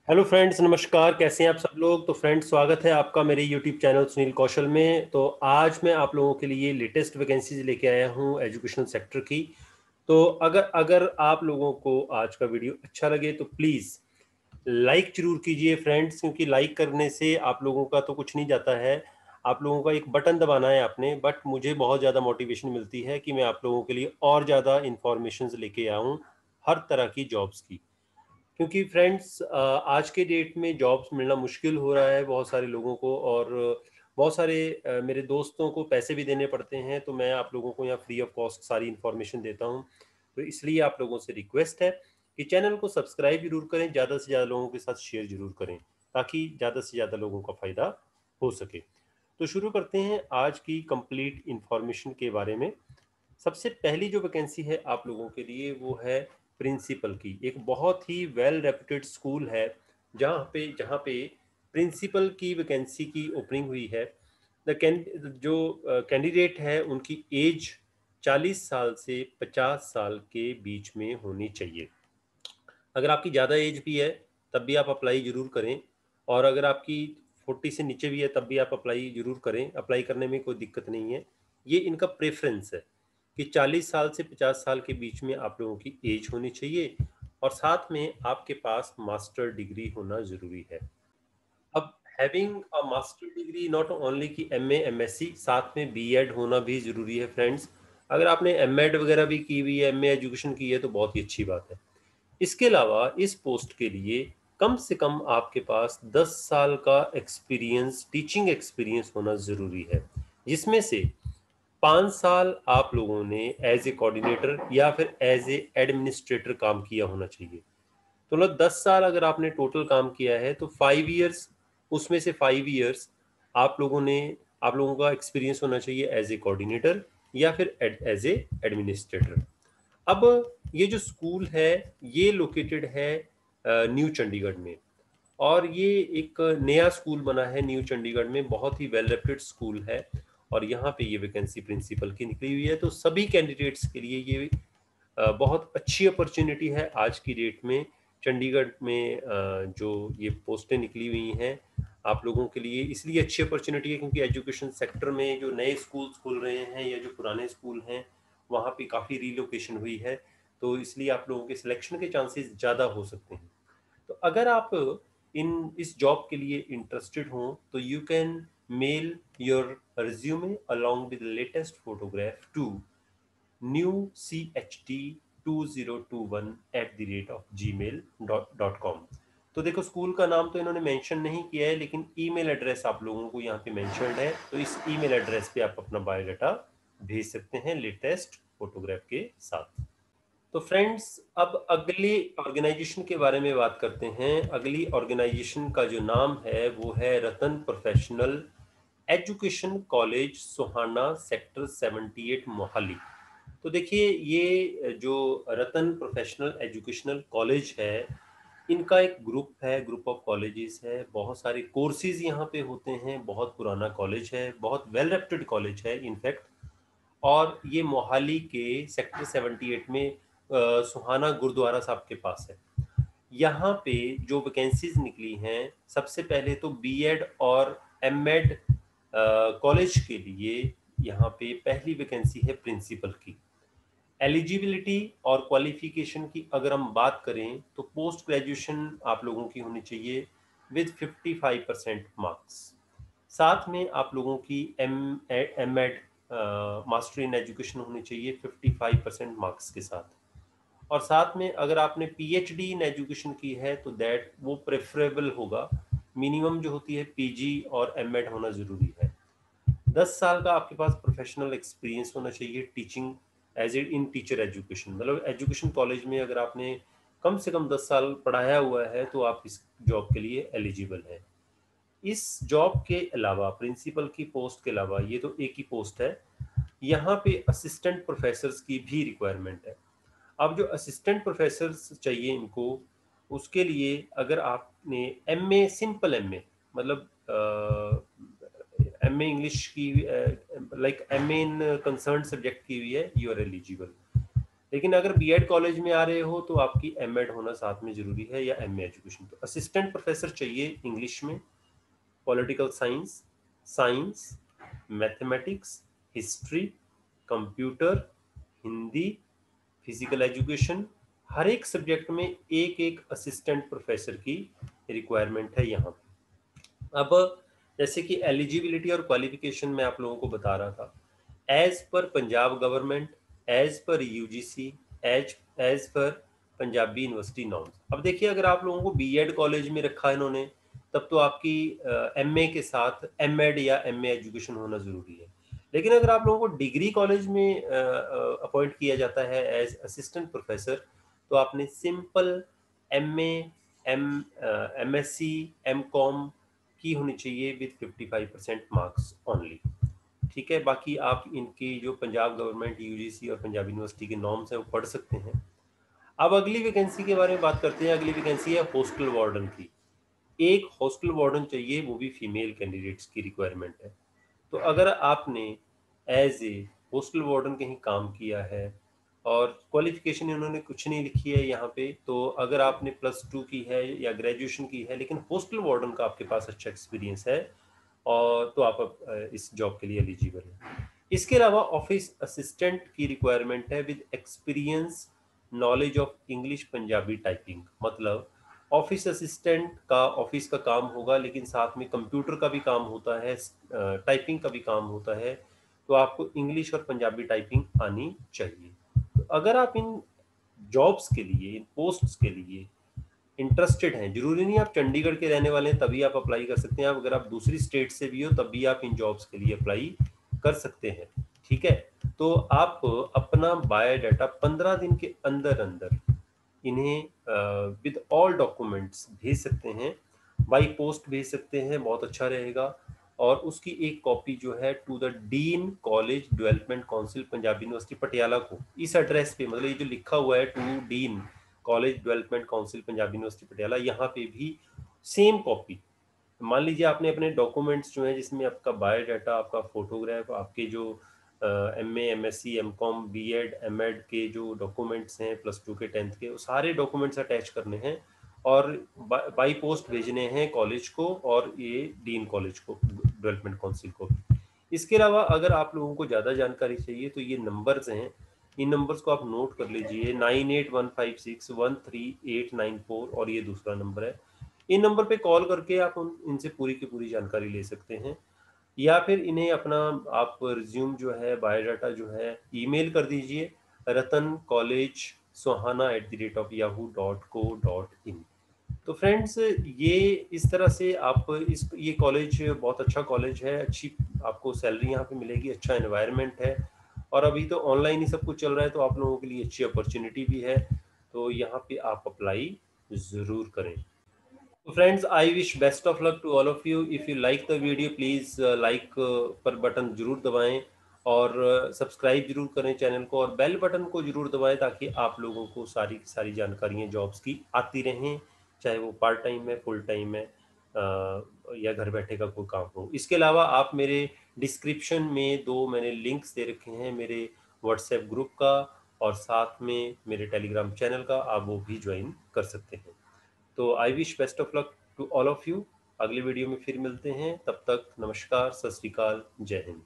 Hello friends, नमस्कार। कैसे हैं आप सब लोग। तो फ्रेंड्स, स्वागत है आपका मेरे यूट्यूब चैनल सुनील कौशल में। तो आज मैं आप लोगों के लिए लेटेस्ट वैकेंसीज लेके आया हूं एजुकेशनल सेक्टर की। तो अगर अगर आप लोगों को आज का वीडियो अच्छा लगे तो प्लीज़ लाइक जरूर कीजिए फ्रेंड्स, क्योंकि लाइक करने से आप लोगों का तो कुछ नहीं जाता है। आप लोगों का एक बटन दबाना है आपने, बट मुझे बहुत ज़्यादा मोटिवेशन मिलती है कि मैं आप लोगों के लिए और ज़्यादा इंफॉर्मेशन लेके आऊँ हर तरह की जॉब्स की। क्योंकि फ्रेंड्स, आज के डेट में जॉब्स मिलना मुश्किल हो रहा है बहुत सारे लोगों को, और बहुत सारे मेरे दोस्तों को पैसे भी देने पड़ते हैं। तो मैं आप लोगों को यहाँ फ्री ऑफ कॉस्ट सारी इन्फॉर्मेशन देता हूँ। तो इसलिए आप लोगों से रिक्वेस्ट है कि चैनल को सब्सक्राइब जरूर करें, ज़्यादा से ज़्यादा लोगों के साथ शेयर जरूर करें, ताकि ज़्यादा से ज़्यादा लोगों का फ़ायदा हो सके। तो शुरू करते हैं आज की कंप्लीट इन्फॉर्मेशन के बारे में। सबसे पहली जो वैकेंसी है आप लोगों के लिए वो है प्रिंसिपल की। एक बहुत ही वेल रेप्यूटेड स्कूल है जहाँ पे प्रिंसिपल की वैकेंसी की ओपनिंग हुई है। जो कैंडिडेट है उनकी एज 40 साल से 50 साल के बीच में होनी चाहिए। अगर आपकी ज़्यादा एज भी है तब भी आप अप्लाई ज़रूर करें, और अगर आपकी 40 से नीचे भी है तब भी आप अप्लाई ज़रूर करें। अप्लाई करने में कोई दिक्कत नहीं है। ये इनका प्रेफरेंस है कि 40 साल से 50 साल के बीच में आप लोगों की एज होनी चाहिए, और साथ में आपके पास मास्टर डिग्री होना ज़रूरी है। अब having a master degree not only कि एमए एमएससी, साथ में बीएड होना भी ज़रूरी है फ्रेंड्स। अगर आपने एमएड वगैरह भी की हुई है, एमए एजुकेशन की है, तो बहुत ही अच्छी बात है। इसके अलावा इस पोस्ट के लिए कम से कम आपके पास 10 साल का एक्सपीरियंस, टीचिंग एक्सपीरियंस होना ज़रूरी है, जिसमें से 5 साल आप लोगों ने एज ए कोऑर्डिनेटर या फिर एज ए एडमिनिस्ट्रेटर काम किया होना चाहिए। तो मतलब 10 साल अगर आपने टोटल काम किया है तो 5 ईयर्स, उसमें से 5 ईयर्स आप लोगों का एक्सपीरियंस होना चाहिए एज ए कोऑर्डिनेटर या फिर एज ए एडमिनिस्ट्रेटर। अब ये जो स्कूल है ये लोकेटेड है न्यू चंडीगढ़ में, और ये एक नया स्कूल बना है न्यू चंडीगढ़ में, बहुत ही वेल रेप्यूटेड स्कूल है। और यहाँ पे ये वैकेंसी प्रिंसिपल की निकली हुई है। तो सभी कैंडिडेट्स के लिए ये बहुत अच्छी अपॉर्चुनिटी है आज की डेट में। चंडीगढ़ में जो ये पोस्टें निकली हुई हैं आप लोगों के लिए इसलिए अच्छी अपॉर्चुनिटी है क्योंकि एजुकेशन सेक्टर में जो नए स्कूल्स खुल रहे हैं या जो पुराने स्कूल हैं वहाँ पे काफ़ी रीलोकेशन हुई है। तो इसलिए आप लोगों के सिलेक्शन के चांसेस ज़्यादा हो सकते हैं। तो अगर आप इन इस जॉब के लिए इंटरेस्टेड हो तो you can mail your resume along with latest photograph to newcht2021@gmail.com। तो देखो, स्कूल का नाम तो इन्होंने मेंशन नहीं किया है, लेकिन ईमेल एड्रेस आप लोगों को यहाँ पे मेंशन्ड है। तो इस ईमेल एड्रेस पे आप अपना बायोडाटा भेज सकते हैं लेटेस्ट फोटोग्राफ के साथ। तो फ्रेंड्स, अब अगली ऑर्गेनाइजेशन के बारे में बात करते हैं। अगली ऑर्गेनाइजेशन का जो नाम है वो है Ratan professional education college, Sohana, sector 78, Mohali. तो देखिए, ये जो रतन प्रोफेशनल एजुकेशनल कॉलेज है, इनका एक ग्रुप है, ग्रुप ऑफ कॉलेजेस है। बहुत सारे कोर्सेज यहाँ पे होते हैं। बहुत पुराना कॉलेज है, बहुत वेल रेप्यूटेड कॉलेज है इनफैक्ट। और ये मोहाली के सेक्टर 78 में सुहाना गुरुद्वारा साहब के पास है। यहाँ पे जो वैकेंसीज निकली हैं, सबसे पहले तो बीएड और एमएड कॉलेज के लिए यहाँ पे पहली वैकेंसी है प्रिंसिपल की। एलिजिबिलिटी और क्वालिफिकेशन की अगर हम बात करें तो पोस्ट ग्रेजुएशन आप लोगों की होनी चाहिए विद 55% मार्क्स। साथ में आप लोगों की M Ed master in education होनी चाहिए 55% मार्क्स के साथ। और साथ में अगर आपने पीएचडी इन एजुकेशन की है तो दैट वो प्रेफरेबल होगा। मिनिमम जो होती है पीजी और एमएड होना ज़रूरी है। 10 साल का आपके पास प्रोफेशनल एक्सपीरियंस होना चाहिए teaching as a in teacher education. मतलब एजुकेशन कॉलेज में अगर आपने कम से कम 10 साल पढ़ाया हुआ है तो आप इस जॉब के लिए एलिजिबल हैं। इस जॉब के अलावा, प्रिंसिपल की पोस्ट के अलावा, ये तो एक ही पोस्ट है, यहाँ पे असिस्टेंट प्रोफेसर्स की भी रिक्वायरमेंट है। अब जो असिस्टेंट प्रोफेसर्स चाहिए इनको, उसके लिए अगर आपने एमए, सिंपल एमए, मतलब एमए इंग्लिश की, लाइक एमए इन कंसर्न सब्जेक्ट की हुई है, यू आर एलिजिबल। लेकिन अगर बीएड कॉलेज में आ रहे हो तो आपकी एमएड होना साथ में जरूरी है या एमए एजुकेशन। तो असिस्टेंट प्रोफेसर चाहिए इंग्लिश में, political science, science, mathematics, history, computer, Hindi, physical education, हर एक सब्जेक्ट में एक एक असिस्टेंट प्रोफेसर की रिक्वायरमेंट है यहाँ पे। अब जैसे कि एलिजिबिलिटी और क्वालिफिकेशन मैं आप लोगों को बता रहा था, as per Punjab government, as per UGC, as per Punjabi university norms. अब देखिए, अगर आप लोगों को बीएड कॉलेज में रखा है इन्होंने, तब तो आपकी एमए के साथ एमएड या एमए एजुकेशन होना जरूरी है। लेकिन अगर आप लोगों को डिग्री कॉलेज में अपॉइंट किया जाता है एज असिस्टेंट प्रोफेसर, तो आपने सिंपल एमए, एमएससी, एमकॉम की होनी चाहिए विद 55% मार्क्स ओनली। ठीक है, बाकी आप इनकी जो पंजाब गवर्नमेंट, यूजीसी और पंजाब यूनिवर्सिटी के नॉर्म्स हैं वो पढ़ सकते हैं। अब अगली वैकेंसी के बारे में बात करते हैं। अगली वैकेंसी है हॉस्टल वार्डन की। एक हॉस्टल वार्डन चाहिए, वो भी फीमेल कैंडिडेट्स की रिक्वायरमेंट है। तो अगर आपने एज ए हॉस्टल वार्डन कहीं काम किया है और क्वालिफिकेशन इन्होंने कुछ नहीं लिखी है यहाँ पे, तो अगर आपने +2 की है या ग्रेजुएशन की है लेकिन हॉस्टल वार्डन का आपके पास अच्छा एक्सपीरियंस है, और तो आप इस जॉब के लिए एलिजिबल हैं। इसके अलावा ऑफिस असिस्टेंट की रिक्वायरमेंट है with experience, knowledge of English Punjabi typing. मतलब ऑफिस असिस्टेंट का ऑफिस का काम होगा, लेकिन साथ में कंप्यूटर का भी काम होता है, टाइपिंग का भी काम होता है। तो आपको इंग्लिश और पंजाबी टाइपिंग आनी चाहिए। तो अगर आप इन जॉब्स के लिए, इन पोस्ट्स के लिए इंटरेस्टेड हैं, जरूरी नहीं आप चंडीगढ़ के रहने वाले हैं तभी आप अप्लाई कर सकते हैं, आप अगर आप दूसरी स्टेट से भी हो तब भी आप इन जॉब्स के लिए अप्लाई कर सकते हैं। ठीक है, तो आप अपना बायोडाटा 15 दिन के अंदर अंदर इन्हें विद ऑल डॉक्यूमेंट्स भेज सकते हैं, बाई पोस्ट भेज सकते हैं, बहुत अच्छा रहेगा। और उसकी एक कॉपी जो है to the dean college development council Punjabi university Patiala को, इस एड्रेस पे, मतलब ये जो लिखा हुआ है to dean college development council Punjabi university Patiala, यहाँ पे भी सेम कॉपी। मान लीजिए आपने अपने डॉक्यूमेंट्स जो हैं जिसमें आपका बायोडाटा, आपका फोटोग्राफ, आपके जो MA, MSc, MCom, BEd, MEd के जो डॉक्यूमेंट्स हैं +2 के 10th के, वो सारे डॉक्यूमेंट्स अटैच करने हैं और बाई पोस्ट भेजने हैं कॉलेज को और ये डीन कॉलेज को, डेवलपमेंट काउंसिल को। इसके अलावा अगर आप लोगों को ज़्यादा जानकारी चाहिए तो ये नंबर्स हैं, इन नंबर्स को आप नोट कर लीजिए, 9815613894 और ये दूसरा नंबर है। इन नंबर पे कॉल करके आप इनसे पूरी की पूरी जानकारी ले सकते हैं, या फिर इन्हें अपना आप रिज्यूम जो है, बायोडाटा जो है, ईमेल कर दीजिए ratancollege@yahoo.co.in। तो फ्रेंड्स, ये इस तरह से आप ये कॉलेज बहुत अच्छा कॉलेज है, अच्छी आपको सैलरी यहाँ पे मिलेगी, अच्छा एनवायरनमेंट है, और अभी तो ऑनलाइन ही सब कुछ चल रहा है, तो आप लोगों के लिए अच्छी अपॉर्चुनिटी भी है। तो यहाँ पे आप अप्लाई ज़रूर करें। तो friends, I wish best of luck to all of you. If you like the video, please like पर बटन जरूर दबाएं और सब्सक्राइब जरूर करें चैनल को, और बेल बटन को जरूर दबाएं ताकि आप लोगों को सारी की सारी जानकारियाँ जॉब्स की आती रहें, चाहे वो पार्ट टाइम है, फुल टाइम है, या घर बैठे का कोई काम हो। इसके अलावा आप मेरे डिस्क्रिप्शन में दो मैंने लिंक्स दे रखे हैं, मेरे व्हाट्सएप ग्रुप का और साथ में मेरे टेलीग्राम चैनल का, आप वो भी ज्वाइन कर सकते हैं। तो I wish best of luck to all of you. अगले वीडियो में फिर मिलते हैं, तब तक नमस्कार, सत श्री अकाल, जय हिंद।